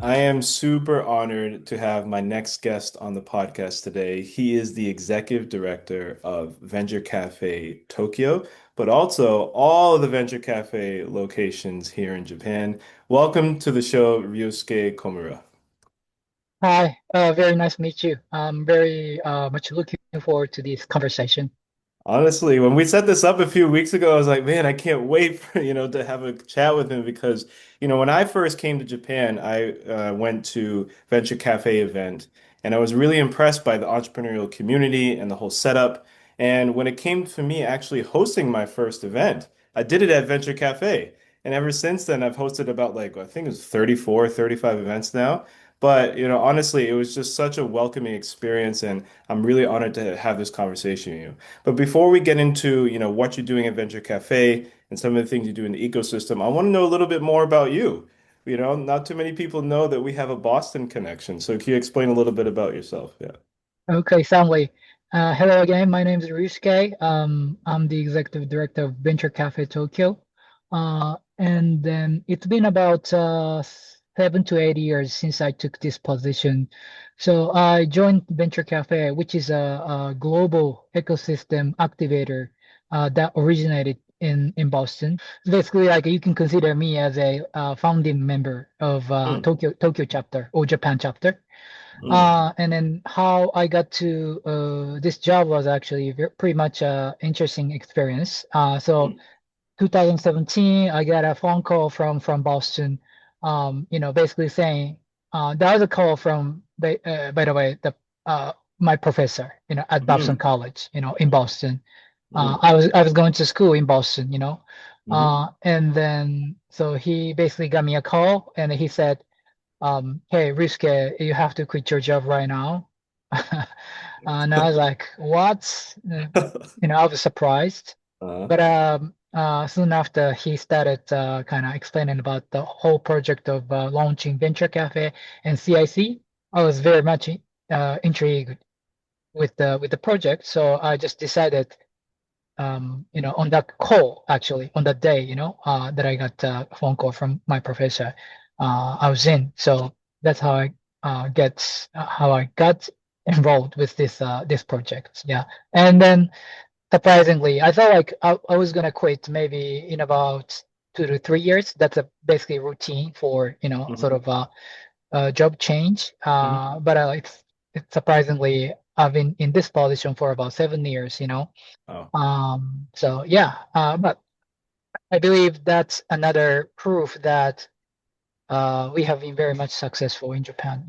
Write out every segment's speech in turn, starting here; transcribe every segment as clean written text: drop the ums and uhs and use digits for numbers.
I am super honored to have my next guest on the podcast today. He is the executive director of Venture Cafe Tokyo, but also all of the Venture Cafe locations here in Japan. Welcome to the show, Ryusuke Komura. Hi, very nice to meet you. I'm very much looking forward to this conversation. Honestly, when we set this up a few weeks ago, I was like, man, I can't wait for, to have a chat with him because, when I first came to Japan, I went to Venture Cafe event and I was really impressed by the entrepreneurial community and the whole setup. And when it came to me actually hosting my first event, I did it at Venture Cafe. And ever since then, I've hosted about I think it was 34, 35 events now. But, honestly, it was just such a welcoming experience, and I'm really honored to have this conversation with you. But before we get into, what you're doing at Venture Cafe and some of the things you do in the ecosystem, I want to know a little bit more about you. Not too many people know that we have a Boston connection. So can you explain a little bit about yourself? Yeah. Okay, Stanley. Hello again. My name is Ryusuke. I'm the executive director of Venture Cafe Tokyo. And then it's been about 7 to 8 years since I took this position. So I joined Venture Cafe, which is a global ecosystem activator that originated in Boston. Basically, like you can consider me as a founding member of Mm, Tokyo chapter or Japan chapter. mm, And then how I got to this job was actually pretty much a interesting experience. So mm, 2017, I got a phone call from Boston, basically saying that was a call from by the way my professor, at Babson mm, College, in Boston. mm, I was going to school in Boston, mm. and then so he basically got me a call and he said, hey, Ryusuke, you have to quit your job right now. And I was like, what? I was surprised. Uh, But soon after, he started kind of explaining about the whole project of launching Venture Cafe and CIC. I was very much intrigued with the project, so I just decided, on that call, actually, on that day, that I got a phone call from my professor, I was in. So that's how I got involved with this project. Yeah, and then surprisingly, I felt like I was gonna quit maybe in about 2 to 3 years. That's a basically routine for sort mhm, of a job change. mhm. But it's surprisingly I've been in this position for about 7 years. Oh. So yeah, but I believe that's another proof that we have been very much successful in Japan.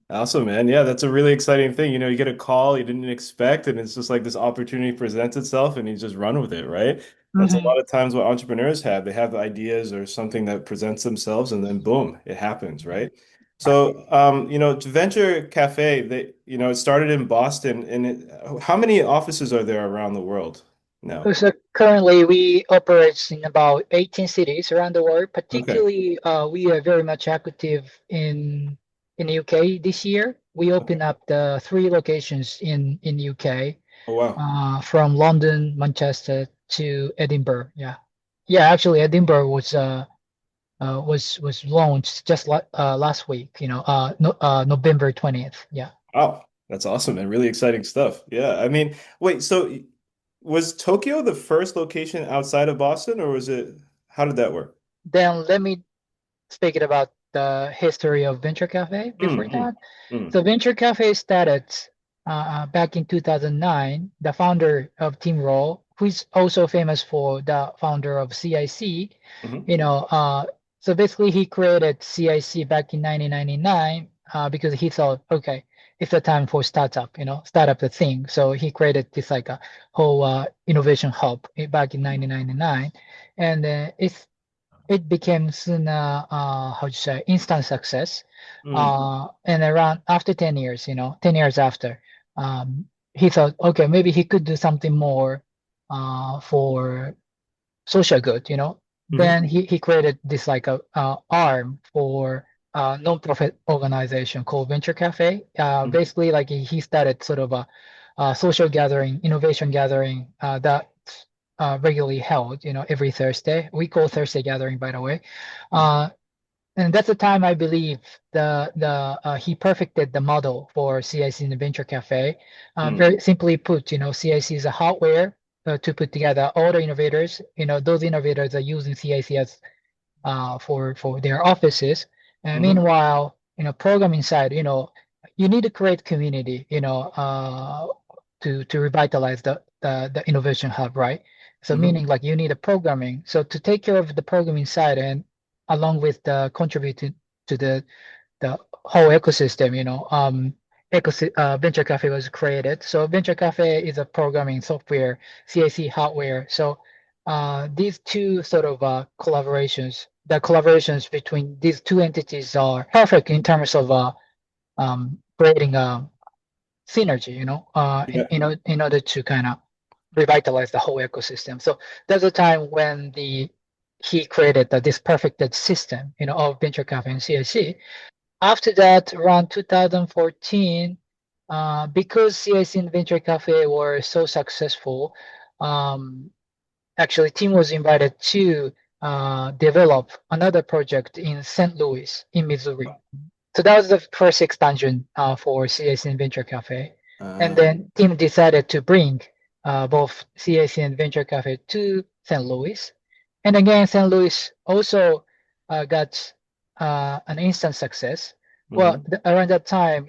Awesome, man. Yeah, that's a really exciting thing. You get a call you didn't expect, and it's just like this opportunity presents itself, and you just run with it, right? That's a Hmm. lot of times what entrepreneurs have. They have ideas or something that presents themselves, and then boom, it happens, right? So, to Venture Cafe, it started in Boston, and how many offices are there around the world now? So currently we operate in about 18 cities around the world. Okay. Particularly, we are very much active in the UK this year. We Okay. opened up the three locations in UK, Oh, wow. from London, Manchester to Edinburgh. Yeah, yeah. Actually, Edinburgh was launched just last week. No, November 20th. Yeah. Wow. That's awesome and really exciting stuff. Yeah. I mean, wait, so was Tokyo the first location outside of Boston, or how did that work? Then let me speak it about the history of Venture Cafe Mm, before mm, that. mm, So Venture Cafe started back in 2009. The founder of Team Roll, who is also famous for the founder of CIC, mhm, you know, uh, so basically he created CIC back in 1999 because he thought, okay, it's the time for startup, startup the thing. So he created this like a whole innovation hub back in mm, 1999, and it became soon how to say instant success. mm, And around after 10 years, 10 years after, um, he thought, okay, maybe he could do something more for social good. mhm, Then he created this like a arm for a non-profit organization called Venture Cafe. mhm, Basically, like he started sort of a social gathering, innovation gathering that regularly held, every Thursday. We call Thursday gathering, by the way. mhm, Uh, and that's the time I believe the he perfected the model for CIC in the Venture Cafe. Mm. Very simply put, CIC is a hardware to put together all the innovators. Those innovators are using CIC as for their offices. And Hmm. meanwhile, programming side, you need to create community, to revitalize the innovation hub, right? So Hmm. meaning like you need a programming. So to take care of the programming side and along with the contributing to the whole ecosystem, Venture Cafe was created. So Venture Cafe is a programming software, CIC hardware. So these two sort of the collaborations between these two entities are perfect in terms of creating a synergy, Yeah. in order to kind of revitalize the whole ecosystem. So there's a time when he created this perfected system, of Venture Cafe and CIC. After that, around 2014, because CIC and Venture Cafe were so successful, um, actually, team was invited to develop another project in St. Louis, in Missouri. So that was the first expansion for CIC and Venture Cafe. And Uh, then team decided to bring both CIC and Venture Cafe to St. Louis. And again, St. Louis also got an instant success. Well, hmm. around that time,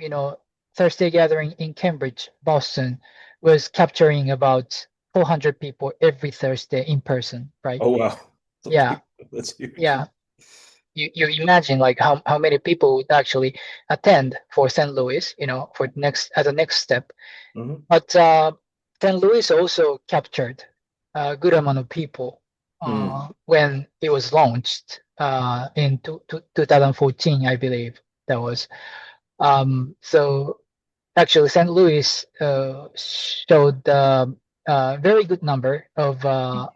Thursday Gathering in Cambridge, Boston, was capturing about 400 people every Thursday in person, right? Oh wow. So Yeah, that's huge. yeah. You imagine like how many people would actually attend for St. Louis, for next as a next step. Hmm. But St. Louis also captured a good amount of people Mm. when it was launched in 2014, I believe that was. So actually, St. Louis showed a very good number of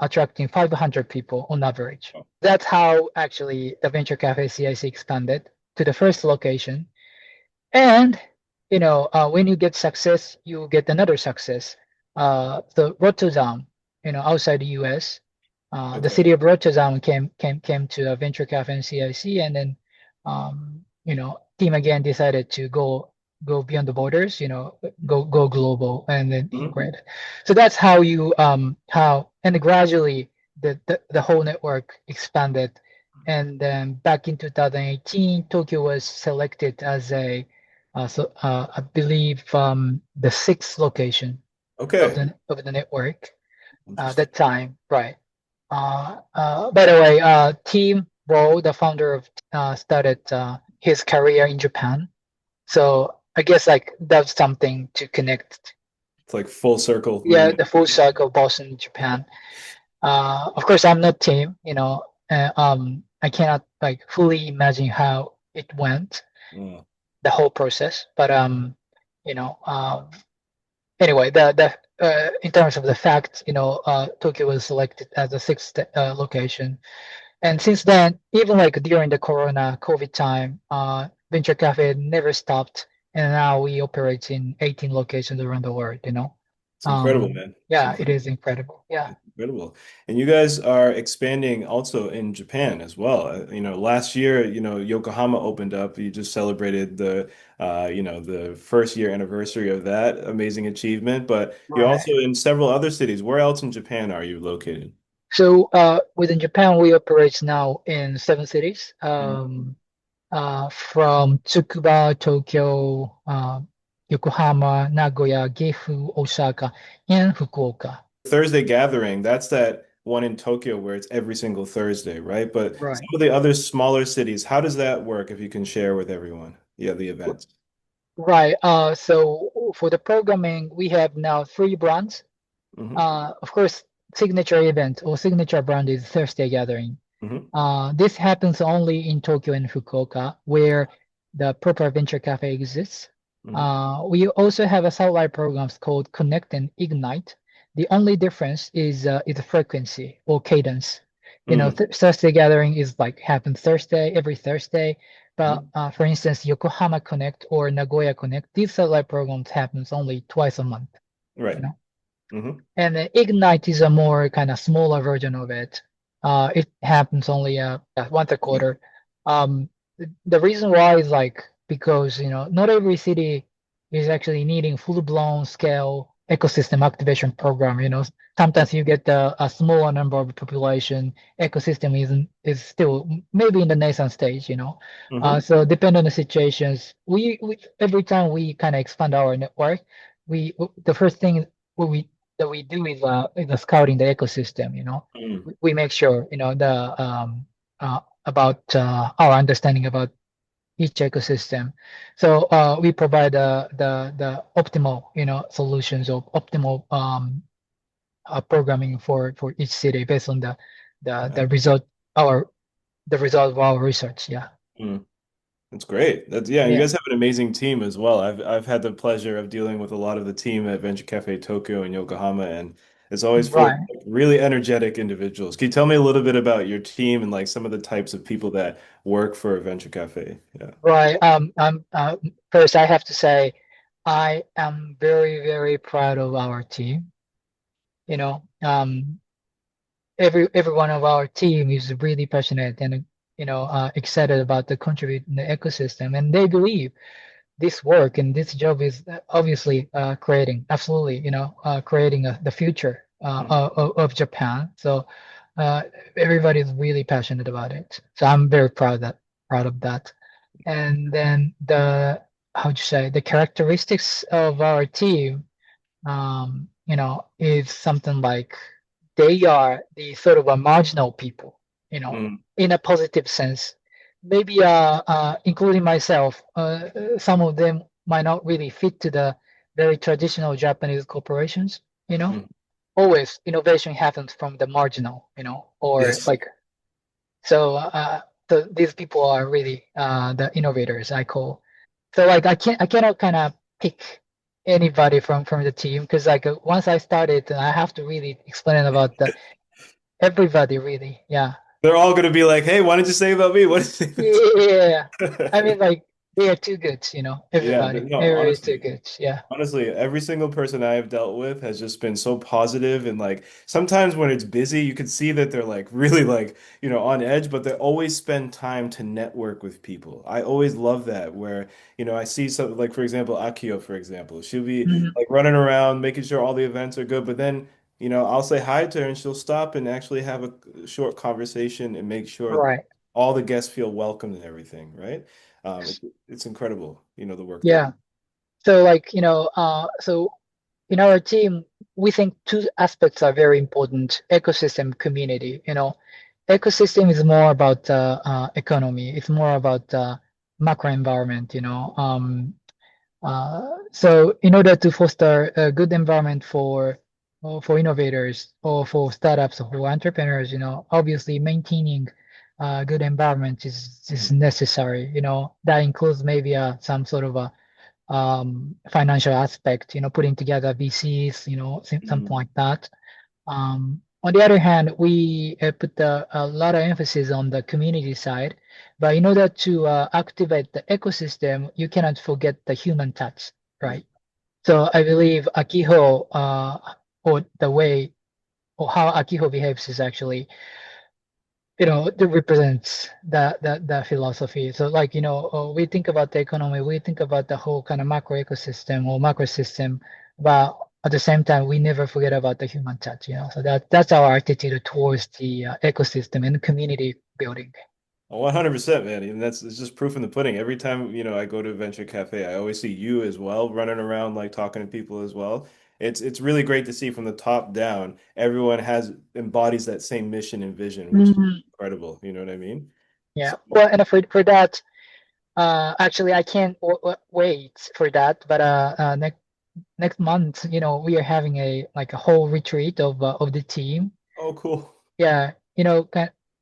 attracting 500 people on average. That's how actually the Venture Cafe CIC expanded to the first location. And when you get success, you get another success. The Rotterdam, outside the U.S., the Okay. city of Rotterdam came to a Venture Cafe and CIC, and then team again decided to go beyond the borders, go global, and then Mhm. integrate. So that's how you how and gradually the whole network expanded. And then back in 2018, Tokyo was selected as I believe the sixth location of Okay. the network Interesting. that time, right? By the way, Team Ro, the founder of, started his career in Japan. So I guess like that's something to connect. It's like full circle Yeah, moment. the full cycle Boston, Japan. Of course, I'm not Team. I cannot like fully imagine how it went, Uh, the whole process. But you know, anyway, the in terms of the fact, Tokyo was selected as the sixth location. And since then, even like during the Corona COVID time, Venture Cafe never stopped, and now we operate in 18 locations around the world. it's incredible, man. It's Yeah, it incredible. is incredible. Yeah. It's incredible. And you guys are expanding also in Japan as well. Last year, Yokohama opened up. You just celebrated the first year anniversary of that amazing achievement. But you're Right. also in several other cities. Where else in Japan are you located? So within Japan, we operate now in 7 cities, Mhm. from Tsukuba, Tokyo, Yokohama, Nagoya, Gifu, Osaka, and Fukuoka. Thursday gathering, that's that one in Tokyo where it's every single Thursday, right? But some Right. of the other smaller cities, how does that work if you can share with everyone? Yeah, the events. Right. So for the programming, we have now three brands. Hmm. Of course, signature event or signature brand is Thursday Gathering. Hmm. This happens only in Tokyo and Fukuoka, where the proper venture cafe exists. Hmm. We also have a satellite programs called Connect and Ignite. The only difference is the frequency or cadence. Mm. Thursday gathering is like happens Thursday every Thursday, but Mhm. for instance, Yokohama Connect or Nagoya Connect, these satellite programs happens only twice a month. You Right. know, Hmm. and Ignite is a more kind of smaller version of it. It happens only once a quarter. the reason why is like because not every city is actually needing full-blown scale ecosystem activation program. Sometimes you get a smaller number of population. Ecosystem is still maybe in the nascent stage. Hmm. So depending on the situations, we every time we kind of expand our network, the first thing what we that we do is the scouting the ecosystem. Mm. We make sure about our understanding about each ecosystem. So we provide the optimal solutions or optimal programming for each city based on the result our the result of our research. Yeah. Mm. That's great. That's yeah, and you Yeah. guys have an amazing team as well. I've had the pleasure of dealing with a lot of the team at Venture Cafe Tokyo and Yokohama, and it's always full of Right. like, really energetic individuals. Can you tell me a little bit about your team and like some of the types of people that work for Venture Cafe? Yeah. Right. First, I have to say, I am very, very proud of our team. You know, um, every one of our team is really passionate and excited about the contribute in the ecosystem, and they believe this work and this job is obviously creating absolutely creating the future Mm. of Japan. So uh, everybody is really passionate about it. So I'm very proud of that. And then the how to say the characteristics of our team is something like they are the sort of a marginal people, Mm. in a positive sense. Maybe, including myself, some of them might not really fit to the very traditional Japanese corporations, you know. Mm. Always innovation happens from the marginal, or Yes. like, so, these people are really, the innovators I call. So like I cannot kind of pick anybody from the team because like once I started, I have to really explain about the everybody really. Yeah. They're all gonna be like, "Hey, why did you say about me? What did Yeah. you I say?" mean like they are too good, Yeah, everybody. no, Everybody is too honestly. good. Yeah. Honestly, every single person I have dealt with has just been so positive and like sometimes when it's busy, you can see that they're like really like, on edge, but they always spend time to network with people. I always love that where, I see some like for example, Akio, for example, she'll be Mhm. like running around making sure all the events are good, but then, I'll say hi to her and she'll stop and actually have a short conversation and make sure Right. all the guests feel welcome and everything, right? It's incredible, the work they do. Yeah. So like, so in our team, we think two aspects are very important: ecosystem, community. Ecosystem is more about economy. It's more about macro environment. So in order to foster a good environment for innovators or for startups or for entrepreneurs, obviously maintaining a good environment is Mhm. necessary. That includes maybe some sort of a financial aspect, putting together VCs, something Mhm. like that. On the other hand, we put a lot of emphasis on the community side, but in order to activate the ecosystem, you cannot forget the human touch, Yeah. right? So I believe Akiho, or the way or how Akiho behaves is actually that represents the philosophy. So like, we think about the economy, we think about the whole kind of macro ecosystem or macro system, but at the same time, we never forget about the human touch, So that's our attitude towards the ecosystem and community building. 100%, man. And it's just proof in the pudding. Every time, I go to Venture Cafe, I always see you as well, running around like talking to people as well. It's really great to see from the top down. Everyone has embodies that same mission and vision, which is Mhm. incredible. You know what I mean? Yeah. So, Well, and for that, actually, I can't wait for that. But next month, we are having a whole retreat of the team. oh, cool. Yeah,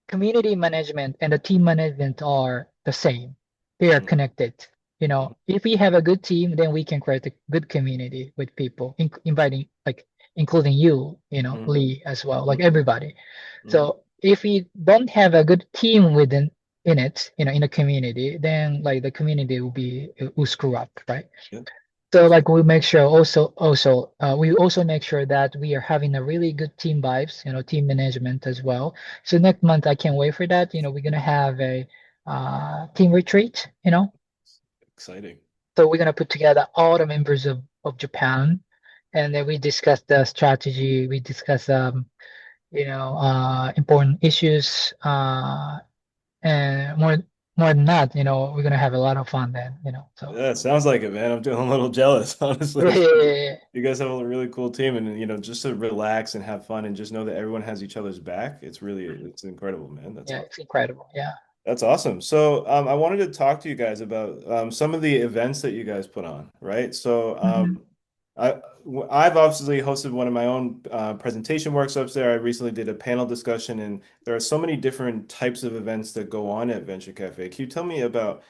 community management and the team management are the same. They are Mhm. connected. If we have a good team, then we can create a good community with people, inviting, like, including you, Mhm. Lee as well, like Mhm. everybody. Mhm. So if we don't have a good team in it, in a community, then like the community will screw up, right? Yeah, So like definitely. we make sure also we also make sure that we are having a really good team vibes, team management as well. So next month I can't wait for that. We're gonna have team retreat, Exciting. So we're gonna put together all the members of Japan, and then we discuss the strategy. We discuss important issues. And more than that, we're gonna have a lot of fun then, So Yeah, it sounds like it, man. I'm feeling a little jealous, honestly. yeah, It yeah, sounds yeah, like yeah. you guys have a really cool team, and just to relax and have fun, and just know that everyone has each other's back. It's incredible, man. That's Yeah, awesome. it's incredible. Yeah. That's awesome. So, I wanted to talk to you guys about some of the events that you guys put on, right? So, Mhm. I've obviously hosted one of my own presentation workshops there. I recently did a panel discussion, and there are so many different types of events that go on at Venture Cafe. Can you tell me about,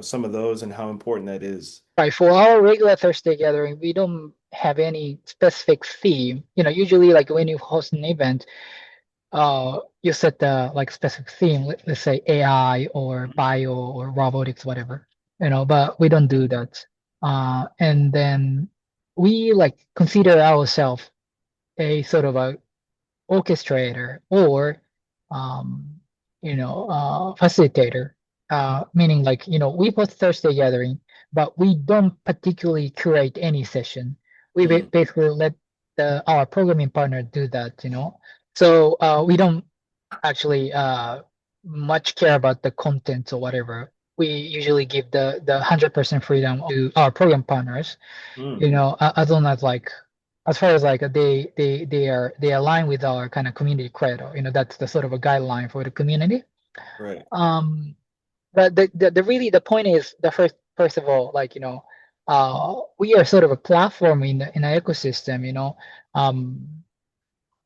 some of those and how important that is? Right. For our regular Thursday gathering, we don't have any specific theme. Usually like when you host an event, you set the like specific theme, let's say AI or bio or robotics, whatever, but we don't do that. And then we like consider ourselves a sort of a orchestrator or um, facilitator, meaning like we host Thursday gathering, but we don't particularly curate any session. We Mm, basically let our programming partner do that. So we don't actually much care about the content or whatever. We usually give the 100% freedom to our program partners, mm, as long as like as far as like they align with our kind of community credo. That's the sort of a guideline for the community. right. Um, but the really the point is the first of all, like we are sort of a platform in an ecosystem, um,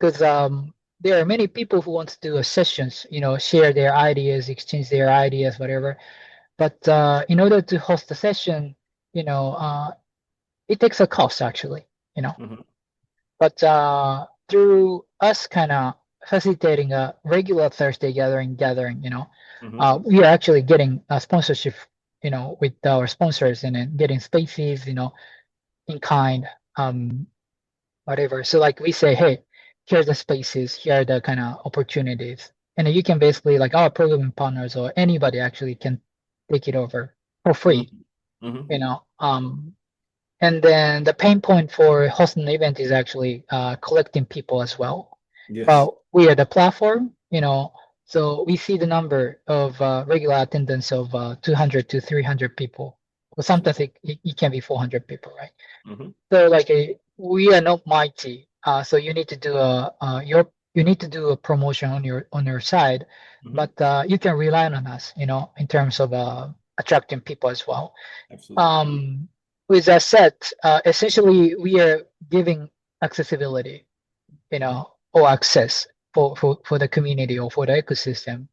because there are many people who want to do a sessions, share their ideas, exchange their ideas, whatever. But in order to host a session, you know, uh, it takes a cost actually. You know Hmm. But through us kind of facilitating a regular Thursday gathering, Hmm. we are actually getting a sponsorship, with our sponsors and then getting spaces, in kind, um, whatever. So like we say, hey, here's the spaces, here are the kind of opportunities, and then you can basically like our programming partners or anybody actually can take it over for Hmm. free, Hmm. you know. And then the pain point for hosting an event is actually collecting people as well. Yes. But we are the platform, so we see the number of regular attendance of 200 to 300 people. Or sometimes it can be 400 people, right? Hmm. So like we are not mighty. So you need to do you need to do a promotion on your side, Hmm. but you can rely on us, in terms of attracting people as well. Absolutely. Um, with that said, essentially we are giving accessibility, Hmm. or access for the community or for the ecosystem.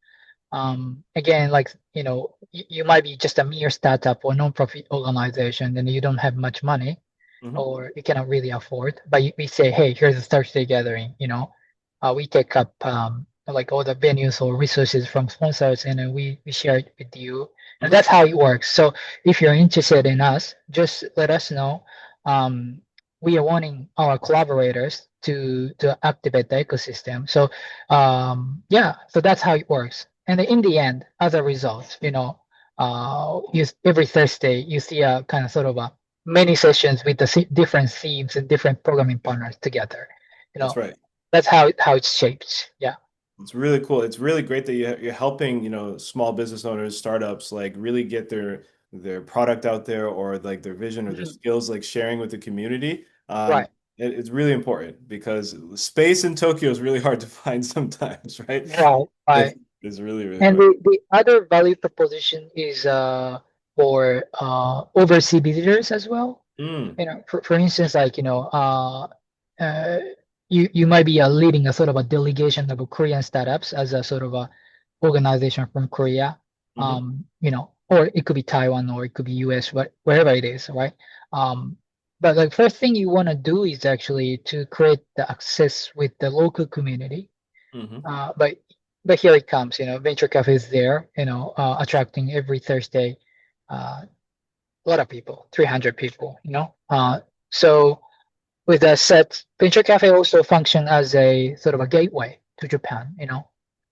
Again, like, you might be just a mere startup or non-profit organization and you don't have much money Hmm. or you cannot really afford, but we say, hey, here's a Thursday gathering, we take up like all the venues or resources from sponsors and then we share it with you. And Hmm. that's how it works. So if you're interested in us, just let us know. Um, we are wanting our collaborators to activate the ecosystem. So yeah, so that's how it works. And in the end, as a result, every Thursday you see a kind of sort of a many sessions with the different themes and different programming partners together. You That's know, right. that's how it's shaped. Yeah. It's really cool. It's really great that you're helping, small business owners, startups, like really get their product out there or like their vision or their Mhm. skills, like sharing with the community. Right. It's really important because space in Tokyo is really hard to find sometimes, right? Right. It's, Right. it's really, really And hard. the other value proposition is for overseas visitors as well. Mm, For instance, like, uh, you might be leading a sort of a delegation of Korean startups as a sort of a organization from Korea, hmm. or it could be Taiwan or it could be US, wherever it is, right? Um, but the first thing you want to do is actually to create the access with the local community. Hmm. But here it comes, Venture Cafe is there, attracting every Thursday a lot of people, 300 people, So with that said, Venture Cafe also function as a sort of a gateway to Japan.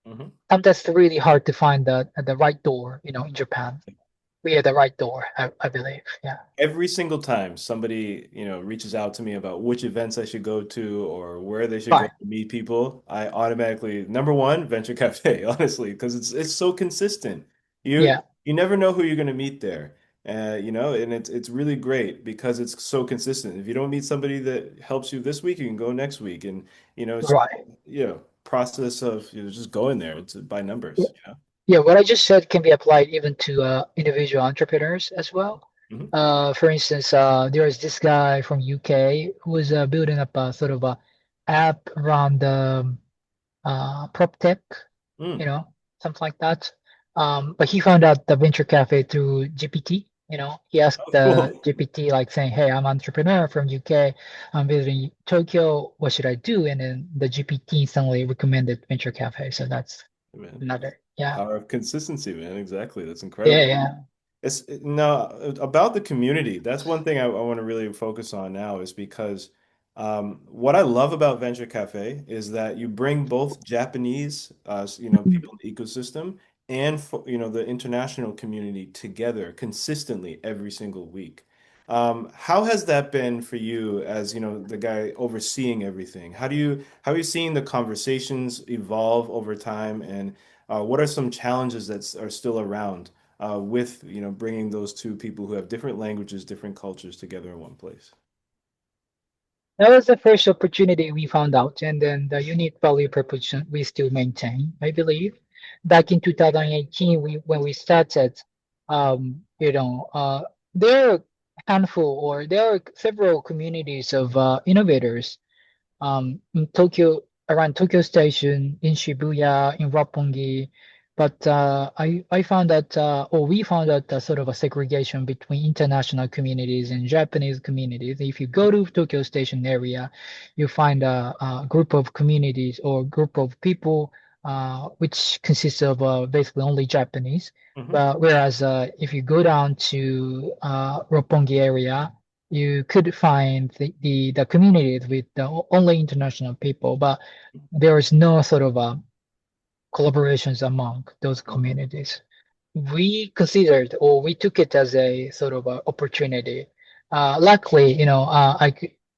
Mhm. Sometimes it's really hard to find the right door, in Japan. We are the right door, I believe. Yeah. Every single time somebody, reaches out to me about which events I should go to or where they should go Right. to meet people, I automatically, number one, Venture Cafe, honestly, because it's so consistent. You Yeah. you never know who you're going to meet there. And it's really great because it's so consistent. If you don't meet somebody that helps you this week, you can go next week. And, it's, Right. process of just going there. It's by Yeah. numbers. Yeah, what I just said can be applied even to individual entrepreneurs as well. Hmm. For instance, there is this guy from UK who was building up a sort of a app around prop tech, you Mm. know, something like that. But he found out the venture cafe through GPT. He asked Oh, the cool. GPT like saying, "Hey, I'm an entrepreneur from UK. I'm visiting Tokyo. What should I do?" And then the GPT instantly recommended venture cafe. So that's Man, another. Yeah. power of consistency, man. Exactly. That's Yeah. incredible. Yeah. It's no about the community. That's one thing I want to really focus on now is because what I love about Venture Cafe is that you bring both Japanese, people in the ecosystem and the international community together consistently every single week. How has that been for you as, the guy overseeing everything? How are you seeing the conversations evolve over time, and what are some challenges that are still around? With bringing those two people who have different languages, different cultures together in one place. That was the first opportunity we found out, and then the unique value proposition we still maintain, I believe. Back in 2018, when we started, there are there are several communities of innovators in Tokyo, around Tokyo Station, in Shibuya, in Roppongi. But I found that, or we found out sort of a segregation between international communities and Japanese communities. If you go to Tokyo Station area, you find a group of communities or group of people which consists of basically only Japanese. Hmm. But whereas if you go down to Roppongi area, you could find the communities with only international people, but there is no sort of collaborations among those Hmm. communities. We considered or we took it as a sort of a opportunity. Luckily,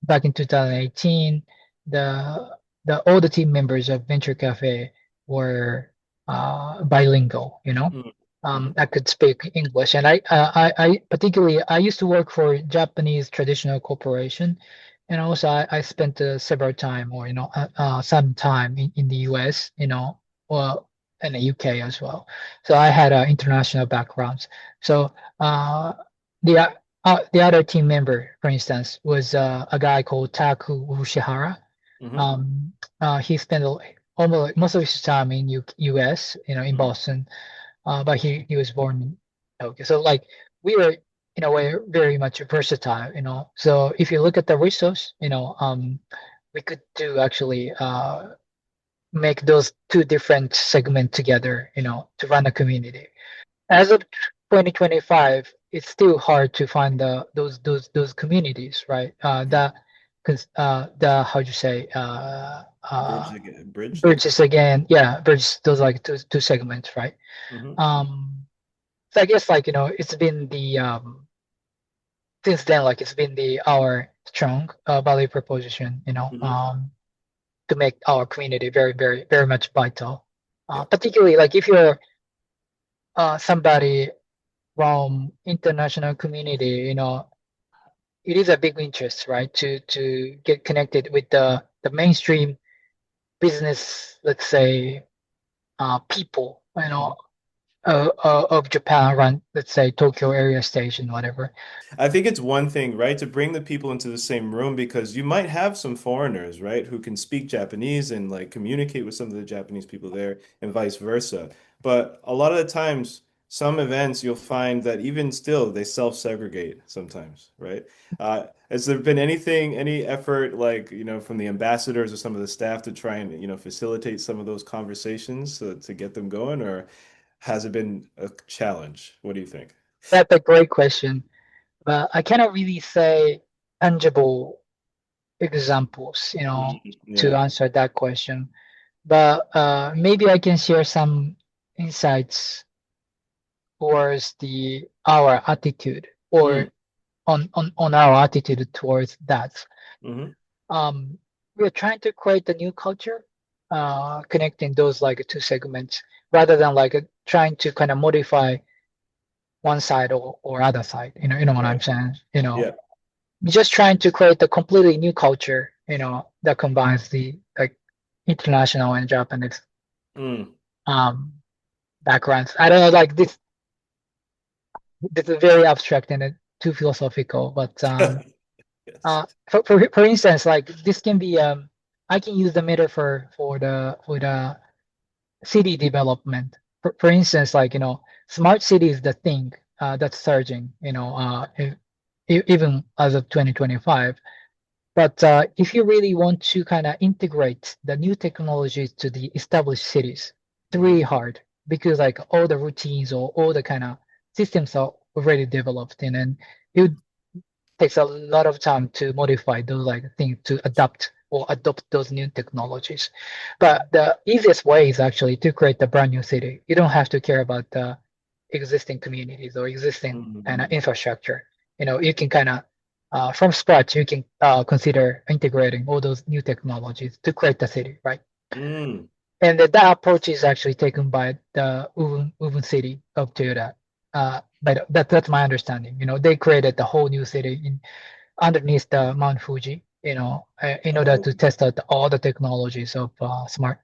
back in 2018, the all the team members of Venture Cafe were bilingual. Hmm. I could speak English, and I particularly I used to work for Japanese traditional corporation, and also I spent several time or some time in the U.S. Well, and the UK as well. So I had international backgrounds. So the other team member, for instance, was a guy called Taku Ushihara. Hmm. He spent almost most of his time in US, in Hmm. Boston, but he was born in Tokyo. So like we were in a way very much versatile. So if you look at the resource, we could do actually make those two different segments together, to run a community. As of 2025, it's still hard to find those communities, right? The how do you say Bridge those. bridges again, yeah, bridges those like two segments, right? Hmm. So I guess like it's been the since then like it's been the our strong value proposition, Hmm. to make our community very very very much vital. Yeah. Particularly like if you're somebody from international community, it is a big interest, right? To get connected with the mainstream business, let's say, people, of Japan around, let's say, Tokyo area station, whatever. I think it's one thing, right, to bring the people into the same room because you might have some foreigners, right, who can speak Japanese and like communicate with some of the Japanese people there and vice versa. But a lot of the times, some events you'll find that even still they self-segregate sometimes, right? Has there been any effort like, from the ambassadors or some of the staff to try and, facilitate some of those conversations to get them going, or has it been a challenge? What do you think? That's a great question, but I cannot really say tangible examples, Mhm. to Yeah. answer that question. but maybe I can share some insights towards the our attitude Mm, or on our attitude towards that. hmm Um, we're trying to create a new culture, connecting those like two segments rather than like trying to kind of modify one side or other side. You know what I'm Right. saying? Yeah. We're just trying to create a completely new culture, that combines the like international and Japanese Mm. um backgrounds. I don't know, like this is very abstract and too philosophical, but Yes. for instance, like this can be I can use the metaphor for the city development. For instance, like smart city is the thing that's surging, even as of 2025. But if you really want to kind of integrate the new technologies to the established cities, it's hmm really hard because like all the routines or all the kind of systems are already developed, and then it takes a lot of time to modify those like things to adapt or adopt those new technologies. But the easiest way is actually to create a brand new city. You don't have to care about the existing communities or existing kind of hmm infrastructure. You can kind of from scratch you can consider integrating all those new technologies to create the city, right? Mm. And that approach is actually taken by the Ubun city of Toyota. But that's my understanding. They created the whole new city underneath the Mount Fuji, in order Oh, to test out all the technologies of smart,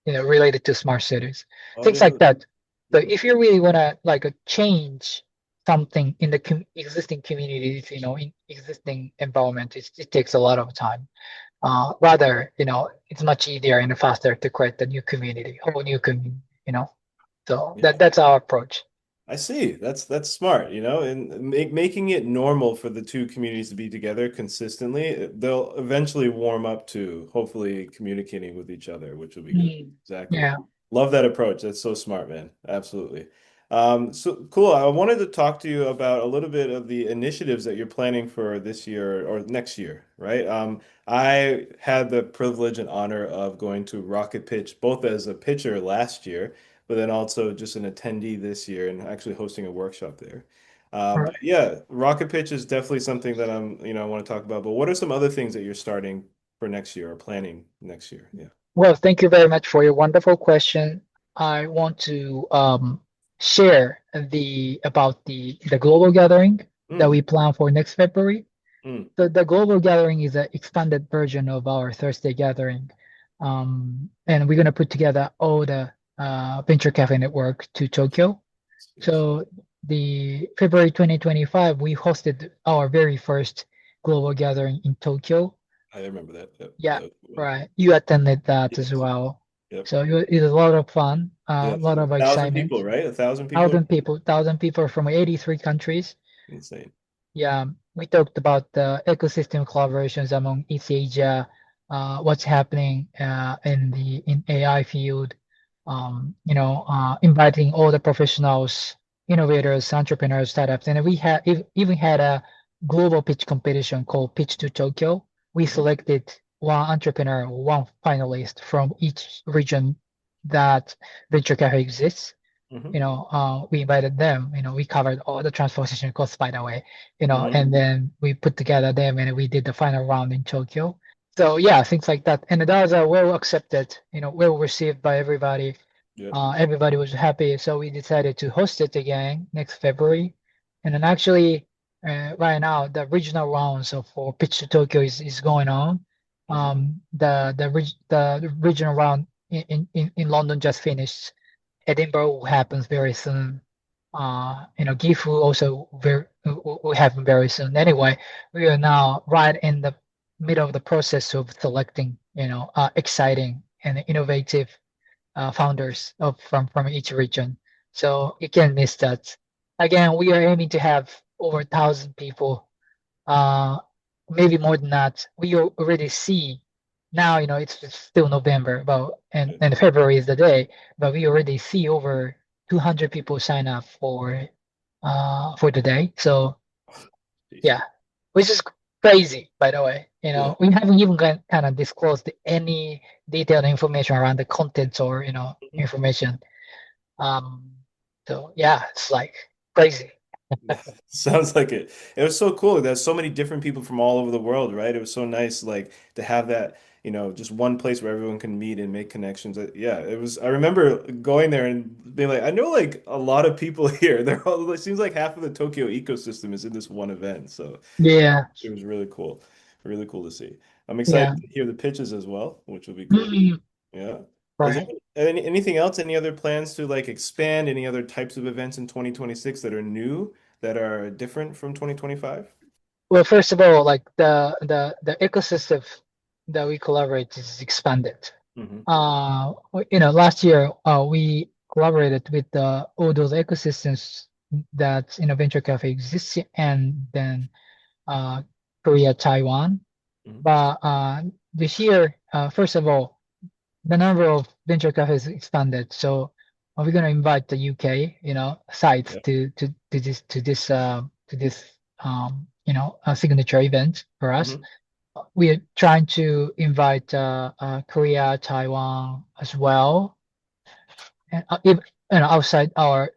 related to smart cities, oh, I things didn't like know that. that. So Mm. if you really want to like change something in the existing communities, in existing environment, it takes a lot of time. Rather, it's much easier and faster to create a new community, whole new community, you know. So Yeah. that's our approach. I see. That's smart, and making it normal for the two communities to be together consistently. They'll eventually warm up to hopefully communicating with each other, which will be good. Mm. Exactly. Yeah. Love that approach. That's so smart, man. Absolutely. So cool. I wanted to talk to you about a little bit of the initiatives that you're planning for this year or next year, right? I had the privilege and honor of going to Rocket Pitch both as a pitcher last year but then also just an attendee this year and actually hosting a workshop there. All But right. yeah, Rocket Pitch is definitely something that I want to talk about. But what are some other things that you're starting for next year or planning next year? Yeah. Well, thank you very much for your wonderful question. I want to share about the global gathering that Mm, we plan for next February. mm, So the global gathering is an expanded version of our Thursday gathering, and we're gonna put together all the Venture Cafe network to Tokyo. yes. So the February 2025, we hosted our very first global gathering in Tokyo. I remember that. Yep. Yeah, That was a good one. right. You attended that as Yes. well. Yep. So it was a lot of fun, a Yes. lot of 1,000 people, excitement. right? 1,000 people? 1,000 people from 83 countries. Insane. Yeah, we talked about the ecosystem collaborations among East Asia, what's happening in AI field, inviting all the professionals, innovators, entrepreneurs, startups, and we even had a global pitch competition called Pitch to Tokyo. We hmm selected one entrepreneur, one finalist from each region that Venture Cafe exists. hmm We invited them, we covered all the transportation costs, by the way, hmm and then we put together them and we did the final round in Tokyo. So yeah, things like that. And that was well accepted, well received by everybody. Yep. Everybody was happy. So we decided to host it again next February. And then actually, right now, the regional rounds for Pitch to Tokyo is going on. hmm The regional round in London just finished. Edinburgh happens very soon. Gifu also will happen very soon. Anyway, we are now right in the middle of the process of selecting, exciting and innovative founders from each region. So you can't miss that. Again, we are aiming to have over 1,000 people, uh, maybe more than that. We already see now, it's still November, but and February is the day, but we already see over 200 people sign up for the day. So Jeez. yeah, which is crazy, by the way. Yeah. We haven't even kind of disclosed any detailed information around the contents or, Mhm. information. Um, so yeah, it's like crazy. Sounds like it. It was so cool. There's so many different people from all over the world, right? It was so nice, like to have that, just one place where everyone can meet and make connections. Yeah, it was. I remember going there and being like, I know like a lot of people here. They're all. It seems like half of the Tokyo ecosystem is in this one event. So Yeah, it was really cool to see. I'm excited yeah. to hear the pitches as well, which will be cool. Mm, Yeah. Is right. there anything else? Any other plans to like expand any other types of events in 2026 that are new, that are different from 2025? Well, first of all, like the ecosystem that we collaborate is expanded. Hmm. Last year we collaborated with all those ecosystems that Venture Cafe exists, and then uh, Korea, Taiwan. Hmm. But this year, first of all, the number of venture cafes expanded. So we're gonna invite the UK, sites Yeah. to this signature event for us. Hmm. We are trying to invite Korea, Taiwan as well, and even, outside our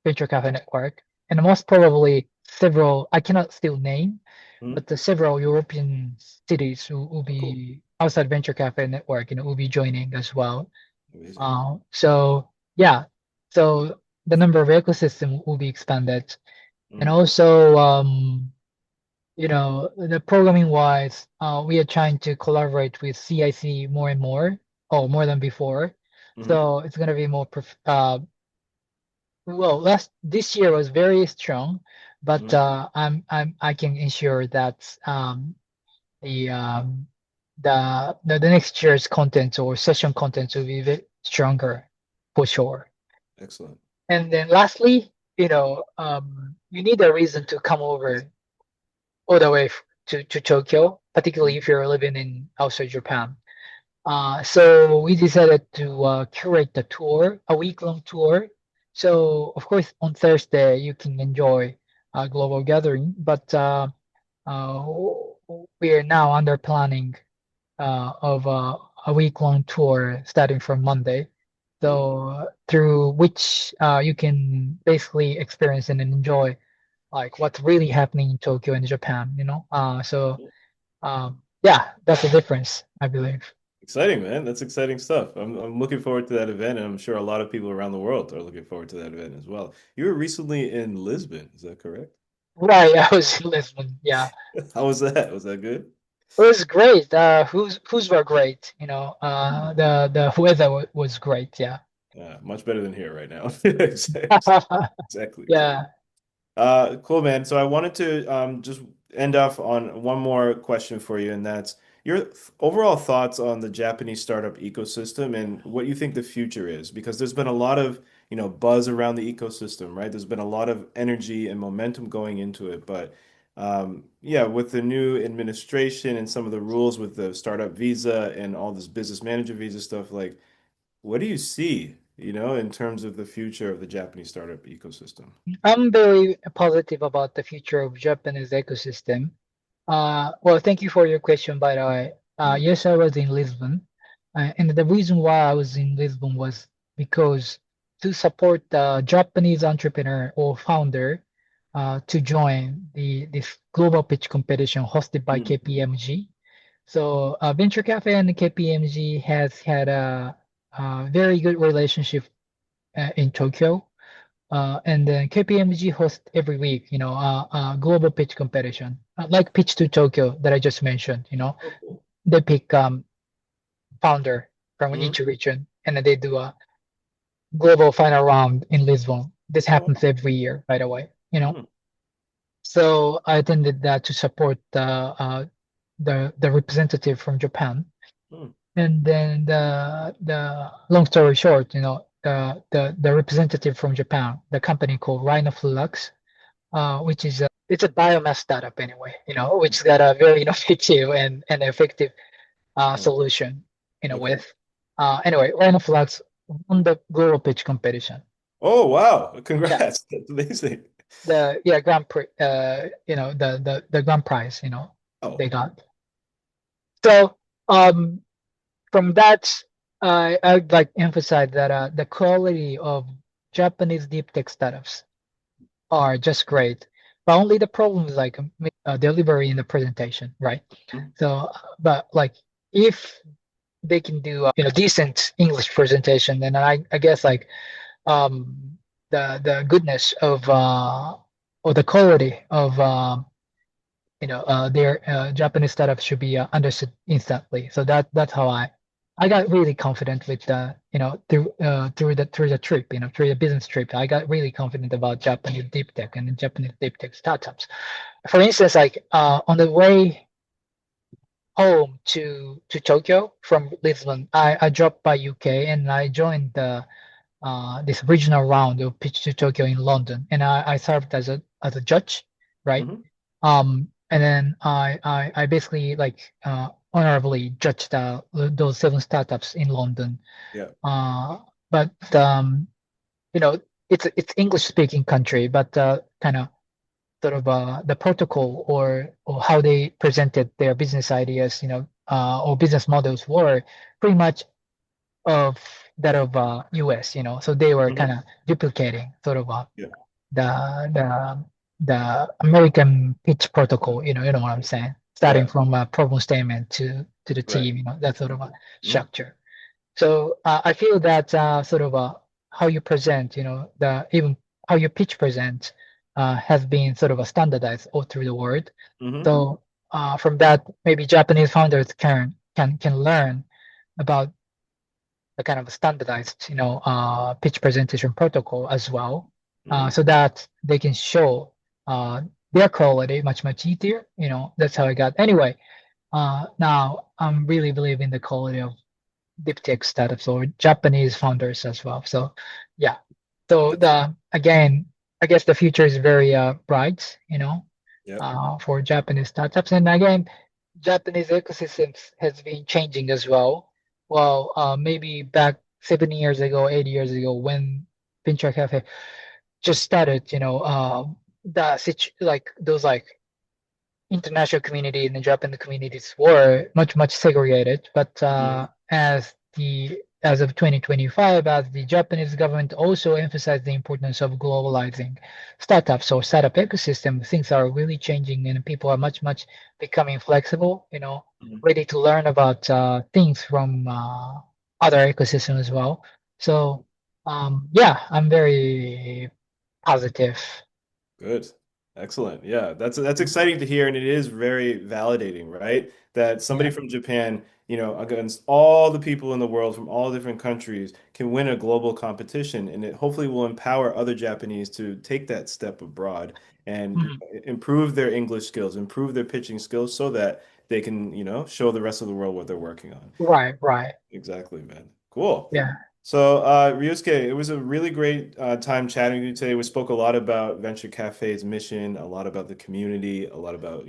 venture cafe network, and most probably several I cannot still name, Hmm. but the several European cities will Oh, cool. be outside venture cafe network, will be joining as well. Amazing. So yeah, so the number of ecosystem will be expanded, and Mm. also the programming wise, we are trying to collaborate with CIC more and more, or more than before. Hmm. So it's gonna be more well, last this year was very strong, but Hmm. I can ensure that the the next year's content or session content will be a bit stronger for sure. Excellent. And then lastly, you need a reason to come over all the way to Tokyo, particularly Mhm. if you're living in outside Japan. So we decided to curate the tour, a week-long tour. So of course, on Thursday you can enjoy a global gathering, but uh, we are now under planning of a week-long tour starting from Monday. Mm. So through which you can basically experience and enjoy like what's really happening in Tokyo and Japan, yeah, that's the difference, I believe. Exciting, man. That's exciting stuff. I'm looking forward to that event, and I'm sure a lot of people around the world are looking forward to that event as well. You were recently in Lisbon, is that correct? Right, I was in Lisbon. Yeah, How was that? Was that good? it was great. Who's were great. The weather was great. Yeah. Much better than here right now. Exactly. Yeah. Cool, man. So I wanted to just end off on one more question for you, and that's your overall thoughts on the Japanese startup ecosystem and what you think the future is, because there's been a lot of, buzz around the ecosystem, right? There's been a lot of energy and momentum going into it, but yeah, with the new administration and some of the rules with the startup visa and all this business manager visa stuff, like, what do you see, in terms of the future of the Japanese startup ecosystem? I'm very positive about the future of Japanese ecosystem. Well, thank you for your question, by the way. Mm. Yes, I was in Lisbon, and the reason why I was in Lisbon was because to support the Japanese entrepreneur or founder to join this global pitch competition hosted by Mm. KPMG. So Venture Cafe and KPMG has had a very good relationship in Tokyo. And then KPMG hosts every week, a global pitch competition, like Pitch to Tokyo that I just mentioned. Oh, cool. They pick founder from Mhm. each region, and then they do a global final round in Lisbon. This Oh, happens every year, by the way. mm, So I attended that to support the representative from Japan. mm. And then the long story short, the representative from Japan, the company called Rhino Flux, which is it's a biomass startup anyway, which got a very innovative and effective Oh, solution, okay. with anyway, Rhino Flux won the global pitch competition. Oh, wow. Yeah, Congrats. That's amazing. the yeah Grand Prix, the Grand Prize. they Oh. got. So um, from that, I'd like to emphasize that the quality of Japanese deep tech startups are just great. But only the problem is like delivery in the presentation, right? Mhm. So, but like if they can do decent English presentation, then I guess like the goodness of or the quality of their Japanese startups should be understood instantly. So that's how I got really confident with the through the trip, through the business trip. I got really confident about Japanese deep tech and Japanese deep tech startups. For instance, like on the way home to Tokyo from Lisbon, I dropped by UK and I joined the this regional round of Pitch to Tokyo in London, and I served as a judge, right? Mhm. And then I basically like honorably judged those 7 startups in London. Yeah. Uh, but you know, it's English speaking country, but kind of sort of the protocol or how they presented their business ideas, or business models were pretty much of that of US, so they were kind Mhm. of duplicating sort of Yeah. the the the American pitch protocol, you know what I'm saying? Starting Yeah. from a problem statement to the Right. team, that sort of a Mhm. structure. So I feel that sort of how you present, the even how you pitch present has been sort of a standardized all through the world. Mhm. So from that, maybe Japanese founders can learn about the kind of standardized, pitch presentation protocol as well, Mhm. so that they can show their quality much easier. That's how I got. Anyway, now I'm really believing the quality of deep tech startups or Japanese founders as well. So yeah. So That's the again, I guess the future is very bright, Yep. for Japanese startups. And again, Japanese ecosystems has been changing as well. Well, maybe back 7 years ago, 8 years ago, when Venture Cafe just started, like those like international community and the Japanese communities were much segregated. But Mhm. as of 2025, as the Japanese government also emphasized the importance of globalizing startups or startup ecosystem, things are really changing and people are much becoming flexible, Mhm. ready to learn about things from other ecosystems as well. So yeah, I'm very positive. Good. Excellent. Yeah, that's exciting to hear, and it is very validating, right? That somebody Yeah. from Japan, against all the people in the world from all different countries, can win a global competition, and it hopefully will empower other Japanese to take that step abroad and Mhm. improve their English skills, improve their pitching skills, so that they can, show the rest of the world what they're working on. Right. Exactly, man. Cool. Yeah. So, Ryusuke, it was a really great time chatting with you today. We spoke a lot about Venture Cafe's mission, a lot about the community, a lot about,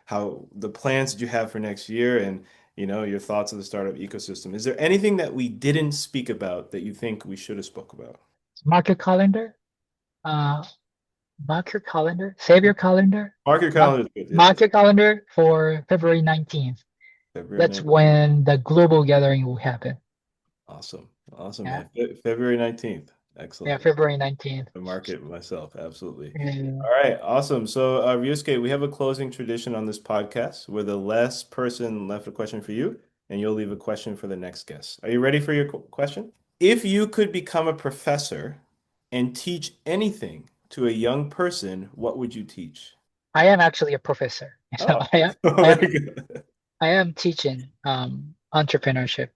how the plans that you have for next year and, your thoughts of the startup ecosystem. Is there anything that we didn't speak about that you think we should have spoke about? Mark your calendar. Uh, Mark your calendar. Save your calendar. Mark your Mark, calendar. Good. mark Yes. your calendar for February 19th. February That's 19th. when the global gathering will happen. Awesome. Awesome, Yeah. man. February 19th. Yeah, Excellent. February 19th. To market myself, absolutely. Mm, All right, awesome. So, Ryusuke, we have a closing tradition on this podcast where the last person left a question for you, and you'll leave a question for the next guest. Are you ready for your question? If you could become a professor and teach anything to a young person, what would you teach? I am actually a professor. So Oh, I am very good. I am teaching entrepreneurship.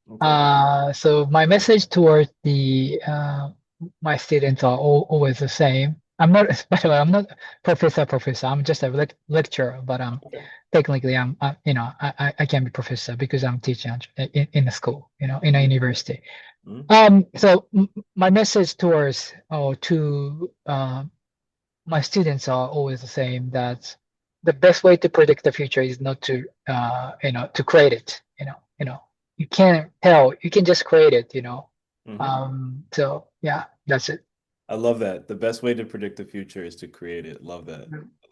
Okay. So my message towards the my students are always the same. I'm not, by the way, I'm not professor. I'm just a lecturer, but Okay. technically I can be professor because I'm teaching in a school, in a university. Mhm. So my message towards or to my students are always the same, that the best way to predict the future is not to to create it. You can't tell, you can just create it. Mhm. So yeah, that's it. I love that. The best way to predict the future is to create it. Love that.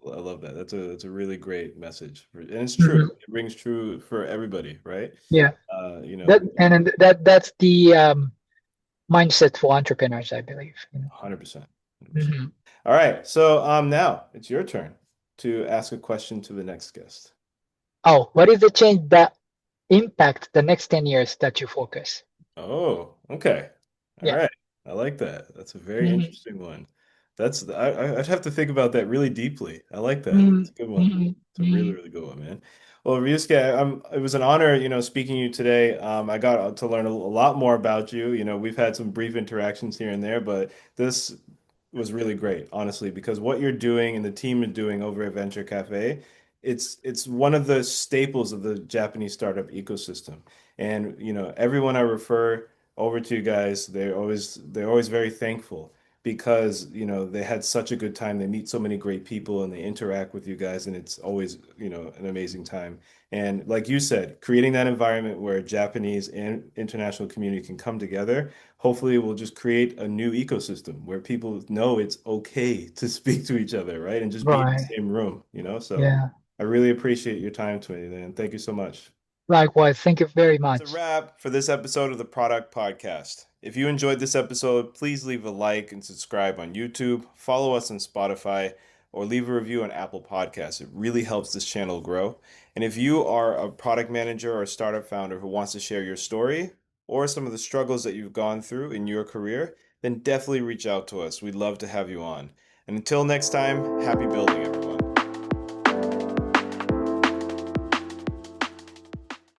I love that. That's a really great message, and it's true. Hmm. It rings true for everybody, right? Yeah, You that know, and then that's the mindset for entrepreneurs, I believe. 100%. 100%. Hmm. All right. So now it's your turn to ask a question to the next guest. Oh, what is the change that impact the next 10 years that you focus? Oh, okay. All Yeah. right. I like that. That's a very Hmm. interesting one. I'd have to think about that really deeply. I like that. Hmm. It's a good one. Hmm. It's a really, really good one, man. Well, Ryusuke, it was an honor, speaking to you today. I got to learn a lot more about you. We've had some brief interactions here and there, but this was really great, honestly, because what you're doing and the team are doing over at Venture Cafe, it's one of the staples of the Japanese startup ecosystem. And everyone I refer over to you guys, they're always very thankful because they had such a good time. They meet so many great people and they interact with you guys, and it's always an amazing time. And like you said, creating that environment where Japanese and international community can come together, hopefully we'll just create a new ecosystem where people know it's okay to speak to each other, right? And just be in the Right. same room. So Yeah. I really appreciate your time today, man. Thank you so much. Likewise. Thank you very That's a much. wrap for this episode of the Product Podcast. If you enjoyed this episode, please leave a like and subscribe on YouTube, follow us on Spotify, or leave a review on Apple Podcasts. It really helps this channel grow. And if you are a product manager or a startup founder who wants to share your story or some of the struggles that you've gone through in your career, then definitely reach out to us. We'd love to have you on. And until next time, happy building, everyone.